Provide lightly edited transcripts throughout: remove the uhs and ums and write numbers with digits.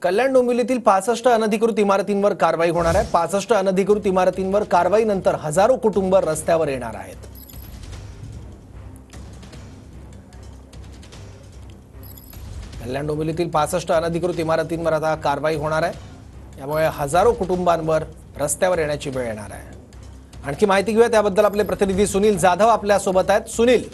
कल्याण डोंबिवलीतील 65 अनधिकृत इमारतींवर कारवाई होणार आहे। 65 अनधिकृत इमारतींवर कारवाईनंतर हजारो कुटुंब रस्त्यावर येणार आहेत। कल्याण डोंबिवलीतील 65 अनधिकृत इमारतींवर आता कारवाई होणार आहे। यामुळे हजारो कुटुंबांवर रस्त्यावर येण्याची वेळ येणार आहे। आणखी माहिती घेऊया त्याबद्दल आपले प्रतिनिधी सुनील जाधव आपल्या सोबत आहेत। सुनील,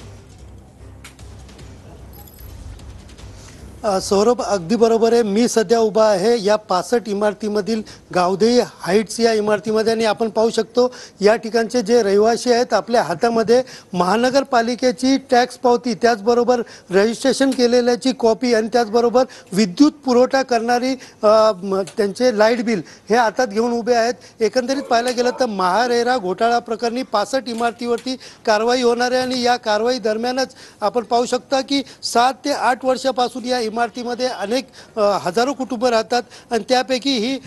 सौरभ, अगदी बरोबर आहे। मी सध्या उभा आहे या 65 इमारतीमधील गावदेवी हाइट्स या इमारतीमध्ये आणि आपण पाहू शकतो या ठिकाणचे जे रहिवासी आहेत आपल्या हातामध्ये महानगरपालिकेची टॅक्स पावती, त्याचबरोबर रजिस्ट्रेशन केलेल्याची कॉपी आणि त्याचबरोबर विद्युत पुरवठा करणारी त्यांचे लाईट बिल हे हातात घेऊन उभे आहेत। एकंदरीत पाहायला गेलं तर महारेरा घोटाळा प्रकरणी 65 इमारतीवरती कारवाई होणार आहे आणि या कारवाई दरम्यानच आपण पाहू शकता की 7 ते 8 वर्षापासून या इमारतीमध्ये अनेक हजारो कुटुंब राहतात आणि त्यापैकी ही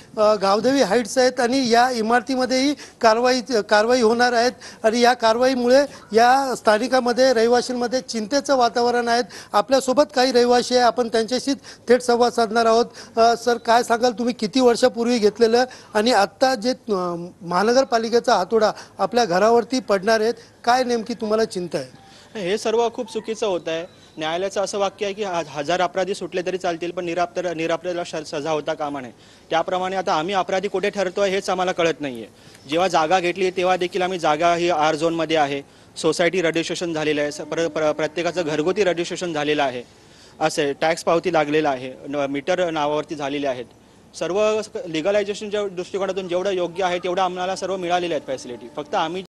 गावदेवी हाइट्स आहेत आणि या इमारतीमध्येही कारवाई होणार आहेत आणि या कारवाईमुळे या स्थानिकांमध्ये रहिवाशांमध्ये चिंतेचं वातावरण आहे। आपल्यासोबत काही रहिवासी आहे, आपण त्यांच्याशी थेट संवाद साधणार आहोत। सर, काय सांगाल, तुम्ही किती वर्षापूर्वी घेतलेलं आणि आत्ता जे महानगरपालिकेचा हातोडा आपल्या घरावरती पडणार आहेत, काय नेमकी तुम्हाला चिंता आहे? हे सर्व खूप चुकीचं होत आहे। न्यायालयाचं असं वाक्य आहे की हजार अपराधी सुटले तरी चालतील, पण निरपराधीला सजा होता कामा नये। त्याप्रमाणे आता आम्ही अपराधी कुठे ठरतोय हेच आम्हाला कळत नाहीये। जेव्हा जागा घेतली तेव्हा देखील आम्ही जागा ही आर झोनमध्ये आहे, सोसायटी रजिस्ट्रेशन झालेलं आहे, प्रत्येकाचं घरगुती रजिस्ट्रेशन झालेलं आहे, असे टॅक्स पावती लागलेला आहे, मीटर नावावरती झालेले आहेत। सर्व लिगलायझेशनच्या दृष्टिकोनातून जेवढं योग्य आहे तेवढं आम्हाला सर्व मिळालेले आहेत फॅसिलिटी। फक्त आम्ही